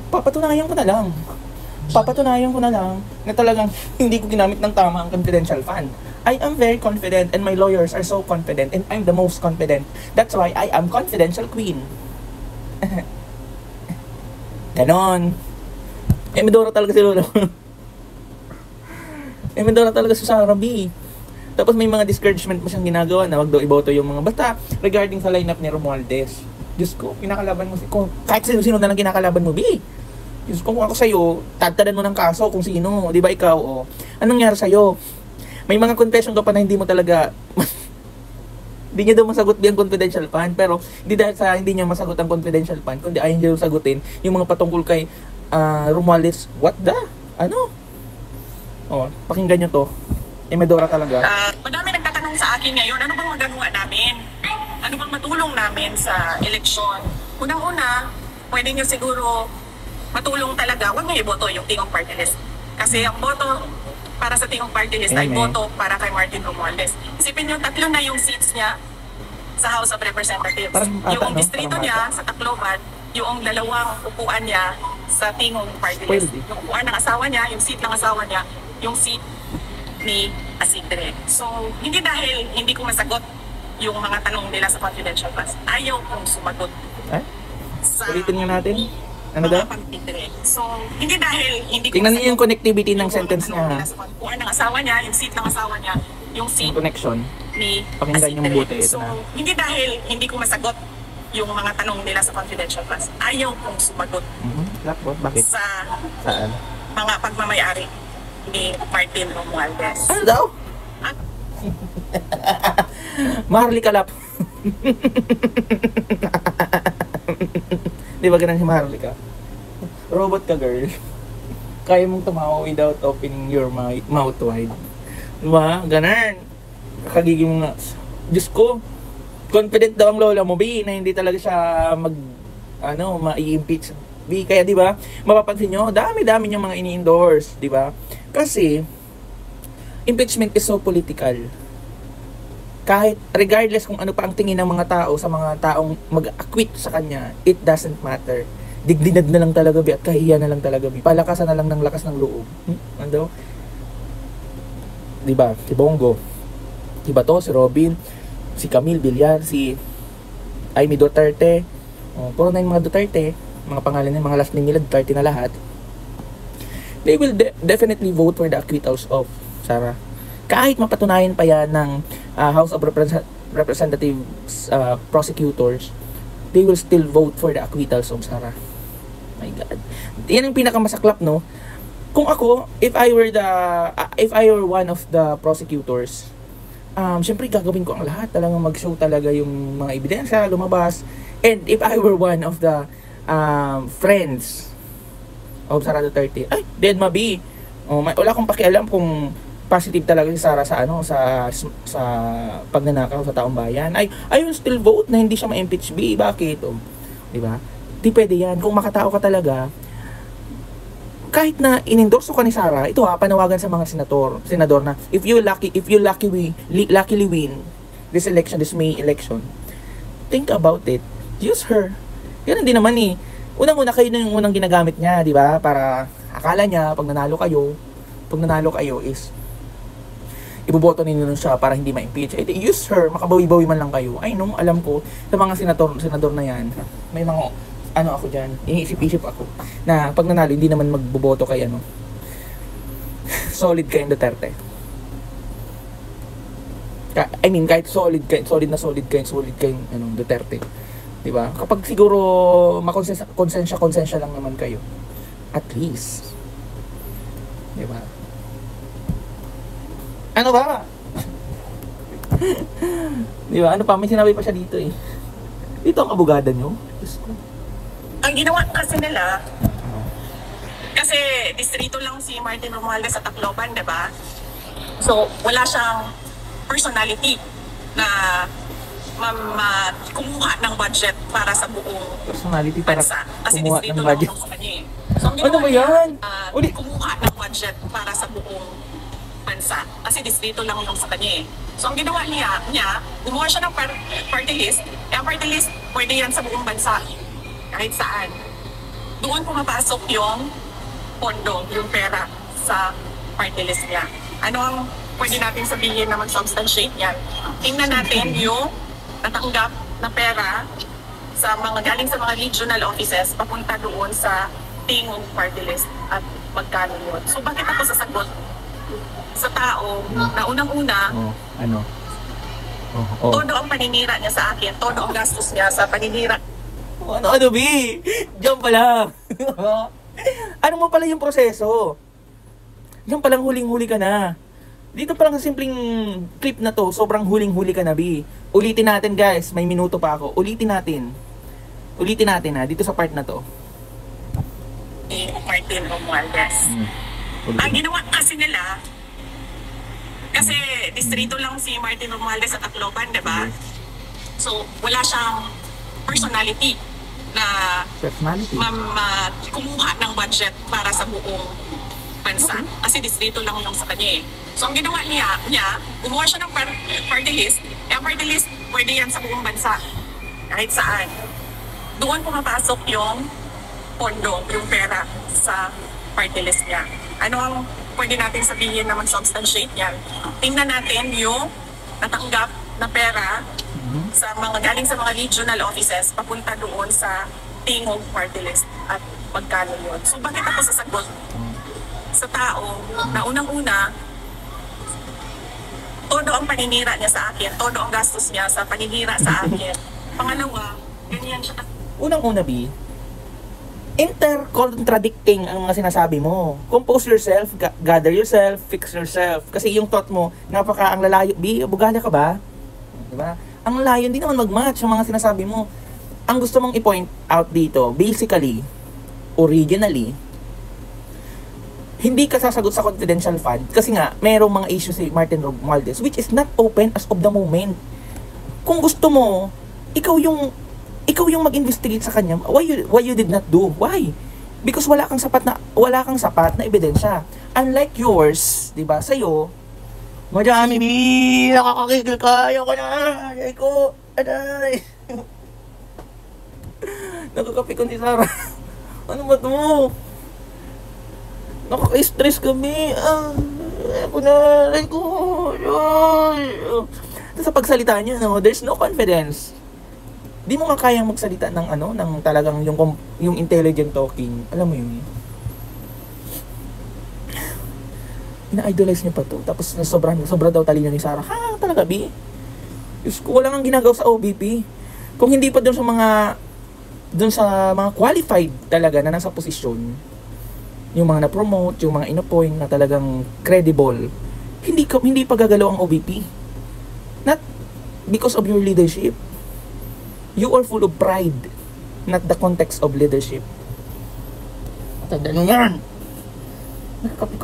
papatunayan ko na lang. Papatunayan ko na lang na talagang hindi ko ginamit ng tama ang confidential fund. I am very confident and my lawyers are so confident and I'm the most confident. That's why I am confidential queen. Ganon. Medora talaga si Lolo. Medora talaga si Sarah B. Tapos may mga discouragement mo siyang ginagawa na wag daw iboto yung mga bata regarding sa lineup ni Romualdez. Diyos ko, kinakalaban mo si... Kahit sino-sino na lang kinakalaban mo, B. Diyos ko, kung ako sa'yo, tatadan mo ng kaso kung sino. Di ba ikaw, oh. Anong nangyari sa'yo? May mga confession ka pa na hindi mo talaga... Hindi niya daw masagot ang confidential fund. Pero hindi dahil sa hindi niya masagot ang confidential fund, kundi ayaw niya sagutin yung mga patungkol kay Romualdez. What the? Ano? Oh, pakinggan niyo to. Medora talaga. Madami nagtatanong sa akin ngayon, ano bang magagawa namin? Ano bang matulong namin sa eleksyon? Unang-una, pwede nyo siguro matulong talaga, huwag nyo iboto yung Tingong Party List. Kasi ang boto para sa Tingong Party List ay boto para kay Martin Romualdez. Isipin nyo, 3 na yung seats niya sa House of Representatives. Yung distrito niya sa Tacloban, yung 2 upuan niya sa Tingong Party List. Yung upuan ng asawa niya, yung seat ng asawa niya, yung seat ni Asidre. So, hindi dahil hindi ko masagot yung mga tanong nila sa confidential funds. Ayaw kong sumagot. Ulitin nga natin. Ano daw? So, hindi dahil hindi ko tingnan niyo yung connectivity ng sentence niya. Yung ng asawa niya, yung seat ng asawa niya, yung seat connection ni pakinggan yung mabuti. So, hindi dahil hindi ko masagot yung mga tanong nila sa confidential funds. Ayaw kong sumagot. Bakit? Saan? Mga pagmamayari ni Martin Romualdez. Ano daw? Maharlika Lap. Di ba ganun si Maharlika? Robot ka, girl. Kaya mong tumawa without opening your mouth wide. Di ba? Ganun. Kakagiging mo nga. Diyos ko, confident daw ang lola mo, B, na hindi talaga siya ma-i-impeach. B, kaya di ba, mapapansin nyo, dami-dami yung mga ini-endorse, di ba? Kasi, impeachment is so political. Kahit, regardless kung ano pa ang tingin ng mga tao sa mga taong mag-acquit sa kanya, it doesn't matter. Digdinad na lang talaga, B, at kahiya na lang talaga, B. Palakasan na lang ng lakas ng loob. Ano? Diba? Si Bongo. Diba to? Si Robin. Si Camille Villar. Si Amy Duterte. Puro na yung mga Duterte. Mga pangalan ng mga last name nila, Duterte na lahat. They will definitely vote for the acquittals of Sarah. Kahit mapatunayan pa yan ng House of Representatives prosecutors, they will still vote for the acquittals of Sarah. My God. Yan ang pinakamasaklap, no? Kung ako, if I were one of the prosecutors, syempre gagawin ko ang lahat. Talagang mag-show talaga yung mga ebidensya, lumabas. And if I were one of the friends of Sara Duterte, ay, dead mabi. Wala akong pakialam kung positive talaga si Sara sa pagnanakaw sa taong bayan. I will still vote na hindi siya ma-impeach, B. Bakit? Di ba? Di pwede yan. Kung makatao ka talaga, kahit na inendorso ka ni Sara, ito panawagan sa mga senador na if you luckily win this election, this May election, think about it. Use her. Ganun din naman eh. Unang-una kayo na yung unang ginagamit niya, di ba? Para akala niya pag nanalo kayo is iboboto ninyo nun siya para hindi ma-impeach. Use her, makabawi-bawi man lang kayo. Ay no, alam ko, sa mga senador na yan, may mga, ako dyan, iniisip-isip ako, na pag nanalo, hindi naman magboboto kay solid kay Duterte. I mean, kahit solid kay Duterte. Diba? Kapag siguro, konsensya lang naman kayo. At least. Diba? Ano ba? Di ba? Ano pa? May sinabi pa siya dito eh. Dito ang abogada nyo. Ang ginawa kasi nila, kasi distrito lang si Martin Romualdez sa Tacloban, di ba? So, wala siyang personality na kumuha ng budget para sa buong personality para bansa. Kasi kumuha distrito ng lang budget. sa kanya eh. So, ano ba yan? Kumuha ng budget para sa buong bansa. Kasi distrito lang yung sa kanya eh. So, ang ginawa niya, gumawa siya ng party list. Ang party list, pwede yan sa buong bansa. Kahit saan. doon pumapasok yung pondo, yung pera sa party list niya. Ano ang pwede natin sabihin na mag-substantiate yan? Tingnan natin yung natanggap na pera sa mga galing sa mga regional offices papunta doon sa tingong party list at magkano yun. So bakit ako sasagot sa tao na unang-una, Ano? todo ang paninira niya sa akin, todo ang gastos niya sa paninira. Ano, B? Diyan pa lang. Ano mo pala yung proseso? Diyan palang huling-huli ka na. Dito pa lang sa simpleng clip na to, sobrang huling-huli ka na, B. Ulitin natin, guys. May minuto pa ako. Ulitin natin. Ulitin natin, ha. Dito sa part na to. Martin Romualdez. Ang ginawa kasi nila, kasi distrito lang si Martin Romualdez sa Tacloban, di ba? So, wala siyang personality na kumuha ng budget para sa buong bansa. Kasi distrito lang yung sa kanya eh. So, ang ginawa niya gumawa siya ng party list. Ang party list, pwede yan sa buong bansa. Kahit saan. Doon pumapasok yung pondo, yung pera sa party list niya. Ano ang pwede natin sabihin na mag-substantiate yan? Tingnan natin yung natanggap na pera sa mga galing sa mga regional offices papunta doon sa tingong party list at magkano yun. So bakit ako sasagot sa tao na unang-una, todo ang paninira niya sa akin, todo ang gastos niya sa paninira sa akin. Pangalawa, ganyan siya. Unang-una, B, intercontradicting ang mga sinasabi mo. Compose yourself, gather yourself, fix yourself. Kasi yung thought mo, ang lalayo. B, bugala ka ba? Diba? Ang layo, hindi naman mag-match yung mga sinasabi mo. Ang gusto mong i-point out dito, basically, originally, hindi ka sasagot sa confidential fund kasi nga, mayroong mga issues si Martin Romualdez which is not open as of the moment. Kung gusto mo, ikaw yung mag-investigate sa kanya. Why you did not do? Why? Because wala kang sapat na ebidensya. Unlike yours, 'di ba? Sa'yo, madami, nakakakigil ka. Ayoko na. Ayoko. Aday. Nakakapikon si Sarah. Ano ba 'to? Nakaka-stress kami. Ayoko na. Ayoko. Sa pagsalita niya, no, there's no confidence. Di mo nga kayang magsalita ng ng talagang yung intelligent talking. Alam mo yun. Ina-idolize niya pa to. Tapos sobra daw talino ni Sarah. Ha, talaga, B? Diyos ko, wala kang ginagawa sa OBP. Kung hindi pa doon sa mga qualified talaga na nasa posisyon, yung mga na-promote, yung mga in-appoint na talagang credible, hindi pa gagalaw ang OBP. Not because of your leadership. You are full of pride, not the context of leadership. Tandaan mo yan. Nakakapikon.